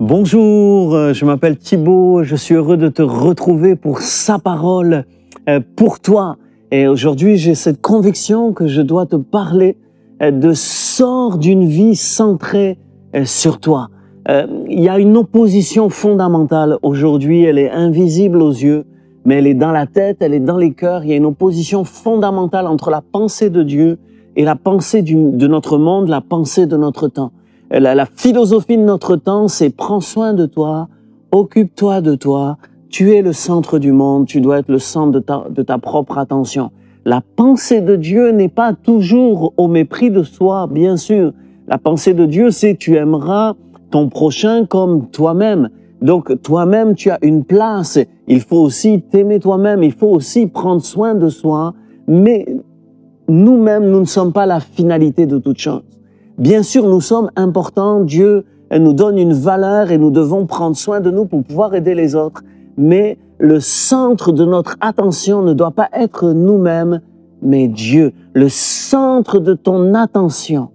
Bonjour, je m'appelle Thibaut, je suis heureux de te retrouver pour sa parole pour toi. Et aujourd'hui, j'ai cette conviction que je dois te parler de sors d'une vie centrée sur toi. Il y a une opposition fondamentale aujourd'hui, elle est invisible aux yeux, mais elle est dans la tête, elle est dans les cœurs. Il y a une opposition fondamentale entre la pensée de Dieu et la pensée de notre monde, la pensée de notre temps. La philosophie de notre temps, c'est prends soin de toi, occupe-toi de toi, tu es le centre du monde, tu dois être le centre de ta propre attention. La pensée de Dieu n'est pas toujours au mépris de soi, bien sûr. La pensée de Dieu, c'est tu aimeras ton prochain comme toi-même. Donc toi-même, tu as une place. Il faut aussi t'aimer toi-même, il faut aussi prendre soin de soi, mais nous-mêmes, nous ne sommes pas la finalité de toute chose. Bien sûr, nous sommes importants, Dieu nous donne une valeur et nous devons prendre soin de nous pour pouvoir aider les autres. Mais le centre de notre attention ne doit pas être nous-mêmes, mais Dieu. Le centre de ton attention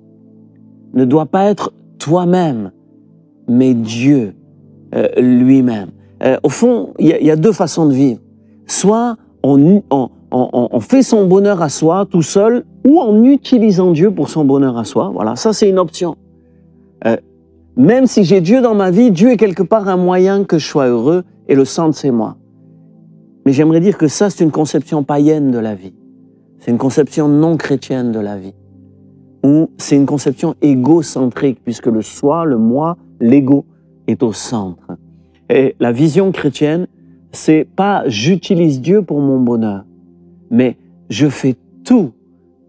ne doit pas être toi-même, mais Dieu lui-même. Au fond, il y a deux façons de vivre. Soit on fait son bonheur à soi tout seul, ou en utilisant Dieu pour son bonheur à soi. Voilà, ça c'est une option. Même si j'ai Dieu dans ma vie, Dieu est quelque part un moyen que je sois heureux et le centre c'est moi. Mais j'aimerais dire que ça c'est une conception païenne de la vie. C'est une conception non chrétienne de la vie. Ou c'est une conception égocentrique puisque le soi, le moi, l'ego est au centre. Et la vision chrétienne, c'est pas j'utilise Dieu pour mon bonheur, mais je fais tout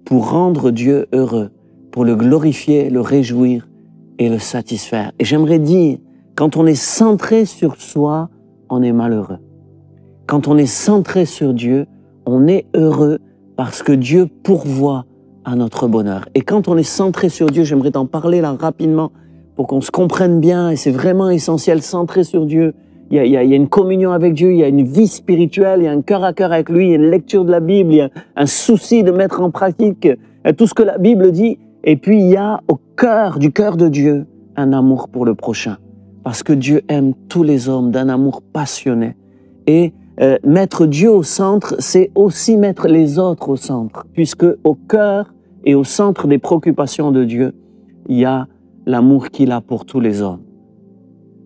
pour rendre Dieu heureux, pour le glorifier, le réjouir et le satisfaire. Et j'aimerais dire, quand on est centré sur soi, on est malheureux. Quand on est centré sur Dieu, on est heureux parce que Dieu pourvoit à notre bonheur. Et quand on est centré sur Dieu, j'aimerais t'en parler là rapidement pour qu'on se comprenne bien, et c'est vraiment essentiel, centré sur Dieu. Il y a une communion avec Dieu, il y a une vie spirituelle, il y a un cœur à cœur avec lui, il y a une lecture de la Bible, il y a un souci de mettre en pratique tout ce que la Bible dit. Et puis il y a au cœur, du cœur de Dieu, un amour pour le prochain. Parce que Dieu aime tous les hommes d'un amour passionné. Et mettre Dieu au centre, c'est aussi mettre les autres au centre. Puisque au cœur et au centre des préoccupations de Dieu, il y a l'amour qu'il a pour tous les hommes.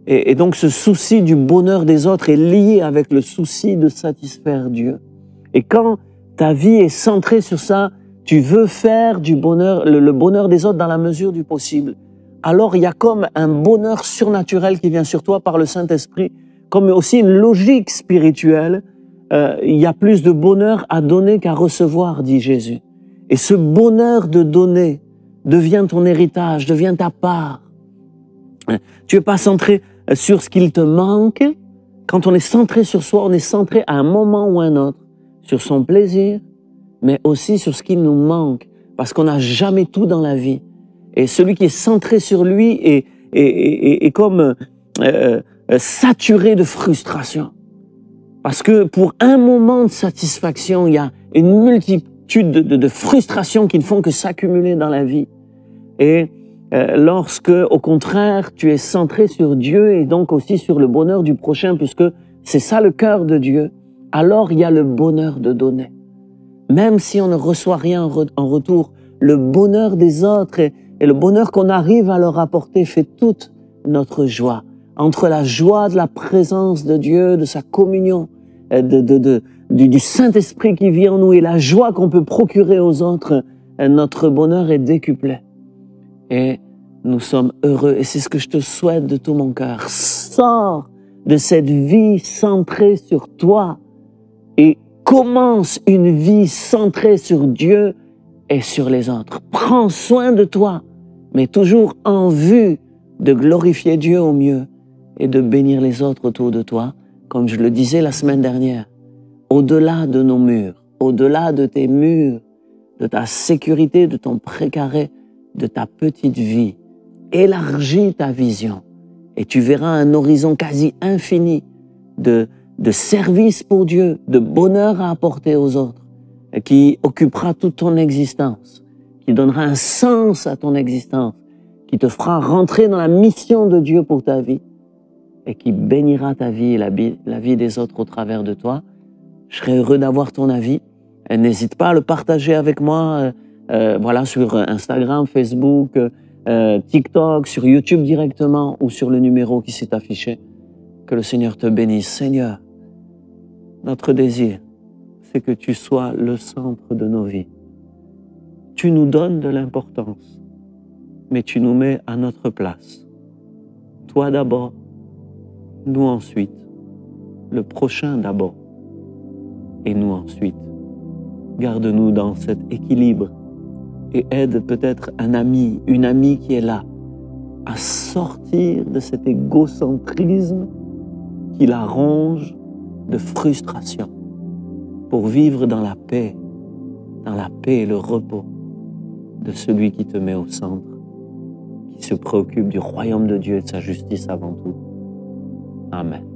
Et donc ce souci du bonheur des autres est lié avec le souci de satisfaire Dieu. Et quand ta vie est centrée sur ça, tu veux faire du bonheur, le bonheur des autres dans la mesure du possible. Alors il y a comme un bonheur surnaturel qui vient sur toi par le Saint-Esprit, comme aussi une logique spirituelle. Il y a plus de bonheur à donner qu'à recevoir, dit Jésus. Et ce bonheur de donner devient ton héritage, devient ta part. Tu n'es pas centré sur ce qu'il te manque. Quand on est centré sur soi, on est centré à un moment ou à un autre sur son plaisir, mais aussi sur ce qu'il nous manque, parce qu'on n'a jamais tout dans la vie. Et celui qui est centré sur lui est comme saturé de frustration. Parce que pour un moment de satisfaction, il y a une multitude de frustrations qui ne font que s'accumuler dans la vie. Et lorsque, au contraire, tu es centré sur Dieu et donc aussi sur le bonheur du prochain, puisque c'est ça le cœur de Dieu, alors il y a le bonheur de donner. Même si on ne reçoit rien en retour, le bonheur des autres et le bonheur qu'on arrive à leur apporter fait toute notre joie. Entre la joie de la présence de Dieu, de sa communion, du Saint-Esprit qui vit en nous et la joie qu'on peut procurer aux autres, notre bonheur est décuplé. Et nous sommes heureux. Et c'est ce que je te souhaite de tout mon cœur. Sors de cette vie centrée sur toi et commence une vie centrée sur Dieu et sur les autres. Prends soin de toi, mais toujours en vue de glorifier Dieu au mieux et de bénir les autres autour de toi, comme je le disais la semaine dernière. Au-delà de nos murs, au-delà de tes murs, de ta sécurité, de ton précaré, de ta petite vie, élargis ta vision et tu verras un horizon quasi infini de service pour Dieu, de bonheur à apporter aux autres, qui occupera toute ton existence, qui donnera un sens à ton existence, qui te fera rentrer dans la mission de Dieu pour ta vie et qui bénira ta vie et la vie des autres au travers de toi. Je serais heureux d'avoir ton avis. N'hésite pas à le partager avec moi voilà, sur Instagram, Facebook, TikTok, sur YouTube directement ou sur le numéro qui s'est affiché. Que le Seigneur te bénisse. Seigneur, notre désir, c'est que tu sois le centre de nos vies. Tu nous donnes de l'importance, mais tu nous mets à notre place. Toi d'abord, nous ensuite, le prochain d'abord, et nous ensuite. Garde-nous dans cet équilibre et aide peut-être un ami, une amie qui est là, à sortir de cet égocentrisme qui la ronge de frustration pour vivre dans la paix et le repos de celui qui te met au centre, qui se préoccupe du royaume de Dieu et de sa justice avant tout. Amen.